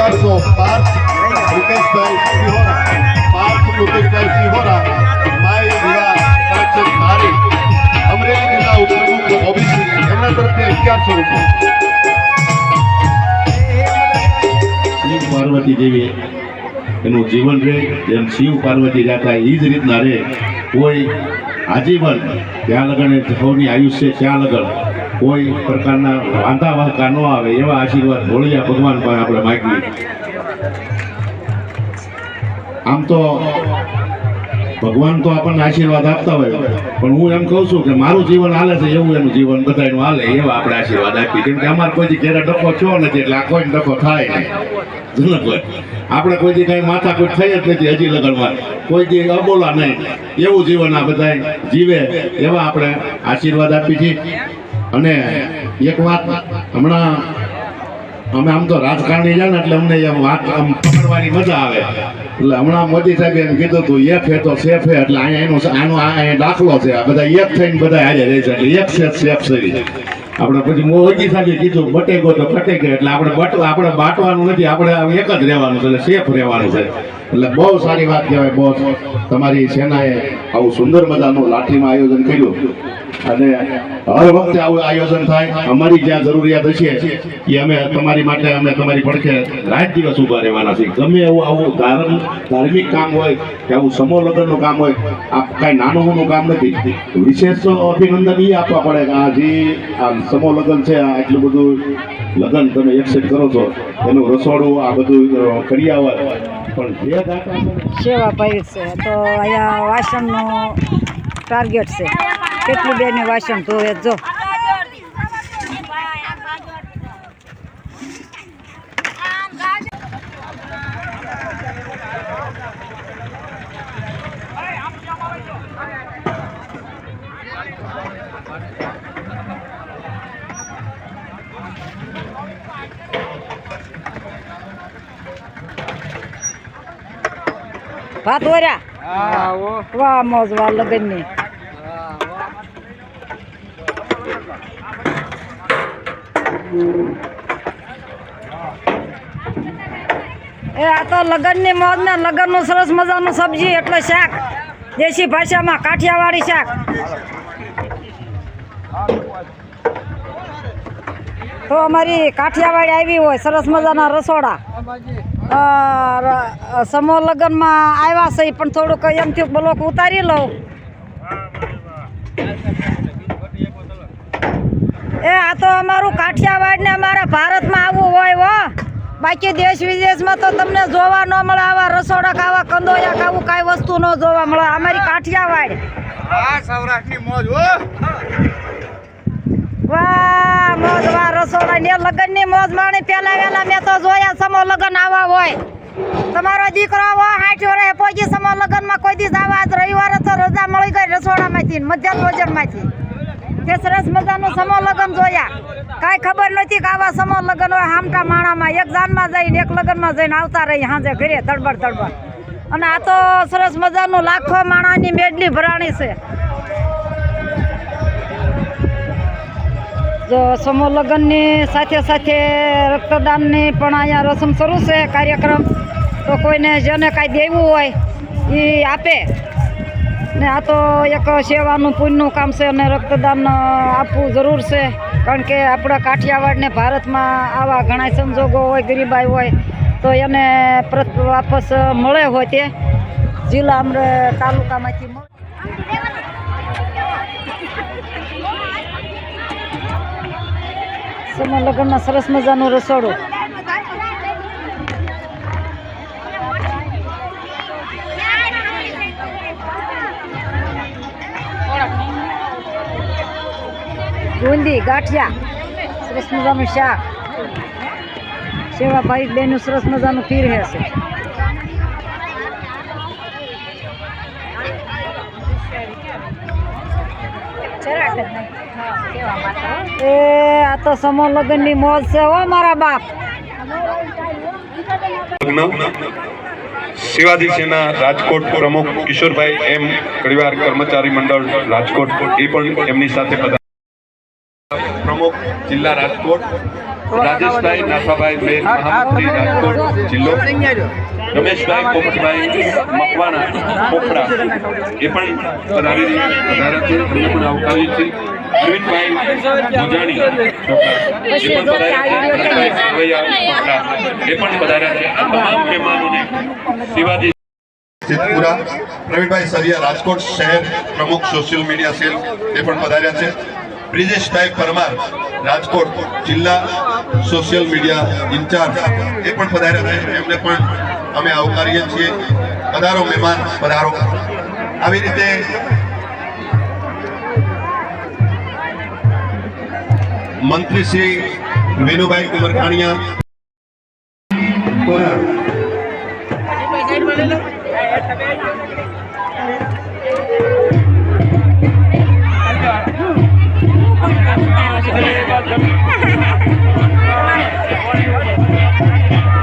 परिवार को पार्थ मुकेशभाई सिहोरा, पार्थ मुकेशभाई सिहोरा, माई विवाह कलेक्शन धारी, अमरेली जिला उपप्रमुख ओबीसी एमना तरफથી 1100 રૂપિયા। શિવ પાર્વતી દેવી એનું જીવન રહે જેમ શિવ પાર્વતી રહેતા એ જ રીતના રહે, કોઈ આજીવન ત્યાં લગન સૌની આયુષ્ય ત્યાં લગન કોઈ પ્રકારના વાંધા વાંકા ન આવે એવા આશીર્વાદ ભોળિયા ભગવાન પાસે આપણે માગીએ। આમ તો ભગવાન તો આપણને આશીર્વાદ આપતા હોય, પણ હું એમ કહું છું કે મારું જીવન હાલે છે એવું એનું જીવન બધાનું હાલે એવા આપણે આશીર્વાદ આપીએ, કેમ કે અમારે કોઈ ઘેરે ડખો થયો નથી એટલે આ કોઈ ડખો થાય નહીં। આપણે કોઈ દી કાંઈ માથા કોઈ થઈ જ નથી હજી લગનમાં, કોઈ દી અબોલા નહીં એવું જીવન આ બધા જીવે એવા આપણે આશીર્વાદ આપી છીએ। અને એક વાત હમણાં અમે આમ તો રાજકારણી છે ને એટલે અમને એમ વાત આમ પકડવાની મજા આવે, એટલે હમણાં મોદી સાહેબે એમ કીધું હતું એક હે તો સેફ હે, એટલે અહીંયા આનો આ દાખલો છે, આ બધા એક થઈને બધા હાજર રહે છે એટલે એક સેફ છે। આપણે પછી મોદી સાહેબે કીધું બટેગો તો કટેગે, એટલે આપણે બાટવાનું નથી, આપણે એક જ રહેવાનું છે એટલે સેફ રહેવાનું છે, એટલે બહુ સારી વાત કહેવાય બોસ, તમારી સેનાએ આવું સુંદર મજાનું લાઠીમાં આયોજન કર્યું અને હર વખતે આવું આયોજન થાય। અમારી જ્યાં જરૂરિયાત હશે એ અમે તમારી માટે અમે તમારી પડખે રાત દિવસ ઊભા રહેવાના છીએ। ગમે એવું આવું ધાર્મિક કામ હોય કે આવું સમૂહ લગ્નનું કામ હોય, આ કાંઈ નાનું મોનું કામ નથી, વિશેષ તો અભિનંદન એ આપવા પડે કે આ જે આ સમૂહ લગ્ન છે, આ એટલું બધું લગ્ન તમે એક્સેપ્ટ કરો છો, એનું રસોડું આ બધું કર્યા હોય, પણ જે સેવા પાઈ છે તો અહીંયા વાસણનું ટાર્ગેટ છે, કેટલું બેને વાસણ ધોવે જો ભાત વર્યા વાહ મોજ વાહ લગનની આ તો લગનની મોજ ને લગનનું સરસ મજાનું સબ્જી એટલે શાક, દેશી ભાષામાં કાઠિયાવાડી શાક। તો અમારી કાઠિયાવાડી આવી હોય સરસ મજાના રસોડા, સમૂહ લગ્નમાં આવ્યા છે પણ થોડુંક એમથી બ્લોક ઉતારી લઉં। આ તો અમારું કાઠિયાવાડ ને અમારા ભારતમાં આવવું હોય હો, બાકી દેશ વિદેશમાં તો તમને જોવા ન મળે આવા રસોડા ખાવા કંદોયા ખાવું કાંઈ વસ્તુ ન જોવા મળે, અમારી કાઠિયાવાડ સૌરાષ્ટ્રની મોજ હો, વાહ મોજ વાહ રસોડા ને લગ્નની મોજ માણી પેલા વેલા મેં તો જોયા સમૂહ લગ્ન આવા હોય। તમારો દીકરો હોય 60 વર્ષે પહોંચી સમૂહ લગ્નમાં કોઈ દિવસ આવા, આજ રવિવારે તો રજા મળી ગઈ રસોડામાંથી મધ્યાહન ભોજનમાંથી, તે સરસ મજાનું સમૂહ લગ્ન જોયા, કાંઈ ખબર નથી કે આવા સમૂહ લગ્ન હોય હામટા માણામાં, એક જાનમાં જઈને એક લગ્નમાં જઈને આવતા રહી સાંજે ઘરે તડબડ। અને આ તો સરસ મજાનું લાખો માણાની મેડલી ભરાણી છે। જો સમૂહ લગ્નની સાથે સાથે રક્તદાનની પણ અહીંયા રસમ શરૂ છે કાર્યક્રમ, તો કોઈને જેને કાંઈ દેવું હોય એ આપે ને, આ તો એક સેવાનું પુણ્યનું કામ છે અને રક્તદાન આપવું જરૂર છે, કારણ કે આપણા કાઠિયાવાડને ભારતમાં આવા ઘણા સંજોગો હોય, ગરીબાઈ હોય તો એને વાપસ મળે હોય તે જિલ્લા અમને તાલુકામાંથી મળે। સમૂહ લગ્નના સરસ મજાનું રસોડું, બુંદી ગાંઠિયા, સરસ મજાનું શાક, સેવા ભાઈ બેનું સરસ મજાનું ખીર હશે। આ તો સમૂહ લગ્નની મોજ છે હો મારા બાપ। શિવાજી સેના રાજકોટ પ્રમુખ કિશોરભાઈ એમ પરિવાર કર્મચારી મંડળ રાજકોટ એ પણ એમની સાથે પ્રમુખ જિલ્લા રાજકોટ રાજેશભાઈ નાથાભાઈ મેર મહામંત્રી રાજકોટ જિલ્લો, રમેશભાઈ પોપટભાઈ મકવાણા પોખડા એ પણ પધાર્યા છે, એમને પણ આવકારીએ છીએ. અરવિંદભાઈ ગુજાણી એ પણ પધાર્યા છે, રમેશભાઈ સરવૈયા પોખડા એ પણ પધાર્યા છે. આ તમામ મહેમાનોને શિવાજી સિદ્ધપુરા, પ્રવીણભાઈ સરિયા રાજકોટ શહેર પ્રમુખ સોશિયલ મીડિયા સેલ એ પણ પધાર્યા છે. બ્રિજેશભાઈ પરમાર રાજકોટ જિલ્લા સોશિયલ મીડિયા ઇન્ચાર્જ એ પણ પધાર્યા છે, એમને પણ અમે આવકારીએ છીએ. પધારો મહેમાન પધારો. આવી રીતે મંત્રી શ્રી વિનુભાઈ કુમરખાણીયા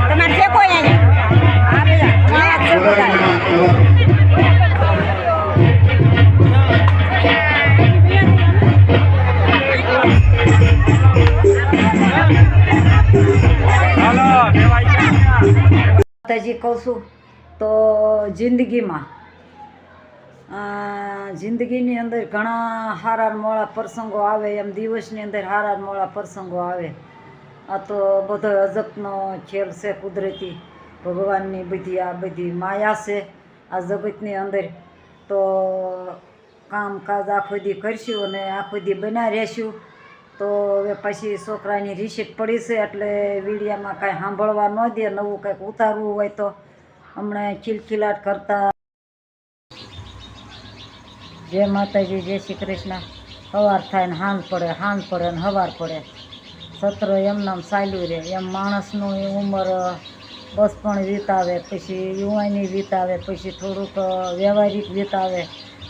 તમારે છે કોઈ માતાજી કહું છું તો જિંદગીની અંદર ઘણા હારા મોળા પ્રસંગો આવે, એમ દિવસની અંદર હારા મોળા પ્રસંગો આવે. આ તો બધો અજબનો ખેલ છે, કુદરતી ભગવાનની બધી માયા છે આ જગતની અંદર. તો કામકાજ આખો દી કરશું અને આખો દી બના રહેશું. તો હવે પછી છોકરાની રિસીટ પડી છે એટલે વીડિયામાં કાંઈ સાંભળવા ન દે, નવું કંઈક ઉતારવું હોય તો હમણાં ખિલખિલાટ કરતા. જય માતાજી, જય શ્રી કૃષ્ણ. સવાર થાય ને હાંજ પડે, હાંજ પડે ને સવાર પડે, સત્ર એમનામ ચાલ્યું રહે. એમ માણસનું ઉંમર બચપણ વીતાવે, પછી યુવાની વીતાવે, પછી થોડુંક વ્યવહારિક વીતાવે,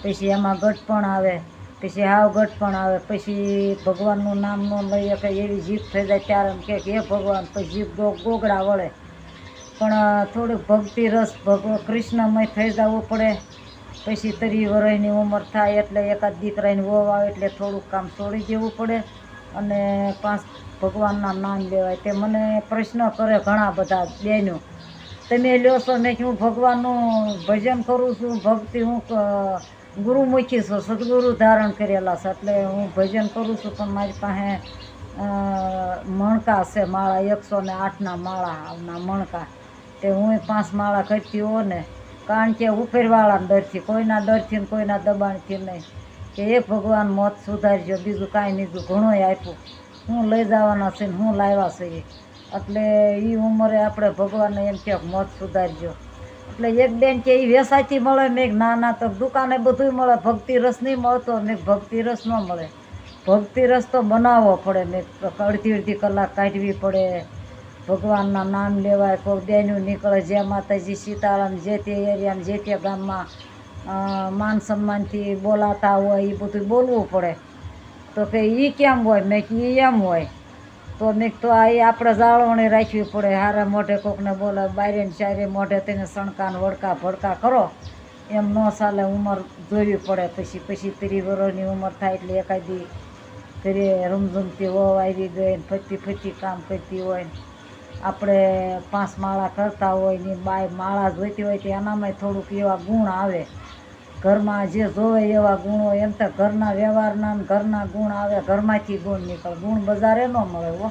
પછી એમાં ગટપણ આવે, પછી હાવ ગટપણ આવે, પછી ભગવાનનું નામ ન લઈએ કે એવી જીભ થઈ જાય ત્યારે એમ કે હે ભગવાન, પછી જીભ ગોગડા વળે. પણ થોડુંક ભક્તિ રસ કૃષ્ણમય થઈ જવું પડે. પછી 30 વર્ષની ઉંમર થાય એટલે એકાદ દીકરાની વહુ આવે એટલે થોડુંક કામ છોડી દેવું પડે અને 5 ભગવાનના નામ લેવાય. તે મને પ્રશ્ન કરે ઘણા બધા બેનો, તમે લ્યો છો? મેં હું ભગવાનનું ભજન કરું છું, ભક્તિ હું ગુરુમુખી છું, સદગુરુ ધારણ કરેલા છે એટલે હું ભજન કરું છું. પણ મારી પાસે મણકા છે, માળા 108ના માળાના મણકા. તે હું 5 માળા કરતી હોઉં ને, કારણ કે ઉપરવાળાના ડરથી, કોઈના ડરથી ને કોઈના દબાણથી નહીં, કે એ ભગવાન મોત સુધારજો, બીજું કાંઈ નહીં, ઘણોય આપ્યું, હું લઈ જવાના છે ને હું લાવ્યા છે. એટલે એ ઉંમરે આપણે ભગવાનને એમ કહે મોત સુધારજો. એટલે એક બેન કે એ વેસાતી મળે. મેં ના ના, તો દુકાને બધું મળે, ભક્તિ રસ નહીં મળતો. મેં ભક્તિ રસ ન મળે, ભક્તિ રસ તો બનાવવો પડે. મેં અડધી કલાક કાઢવી પડે, ભગવાનના નામ લેવાય, કોઈ બેનું નીકળે, જય માતાજી, સીતારામ, જે તે એરિયામાં જે તે ગામમાં માન સન્માનથી બોલાતા હોય એ બધું બોલવું પડે. તો કે એ કેમ હોય? મેં કે એમ હોય. તો મેં તો આ આપણે જાળવણી રાખવી પડે. હારા મોઢે કોકને બોલે, બારે ને ચારે મોઢે તેને સણકાન વડકા ભડકા કરો, એમ ન ચાલે. ઉંમર જોવી પડે. પછી 30 વર્ષની ઉંમર થાય એટલે એકાદી ઘરે રમઝમતી વહુ આવી ગઈ ને ફતી કામ કરતી હોય, આપણે 5 માળા કરતા હોય ને બાય માળા જોઈતી હોય તો એનામાંય થોડુંક એવા ગુણ આવે. ઘરમાં જે જોવે એવા ગુણો, એમ તો ઘરના વ્યવહારના ઘરના ગુણ આવે, ઘરમાંથી ગુણ નીકળે. ગુણ બજારે ન મળે હો.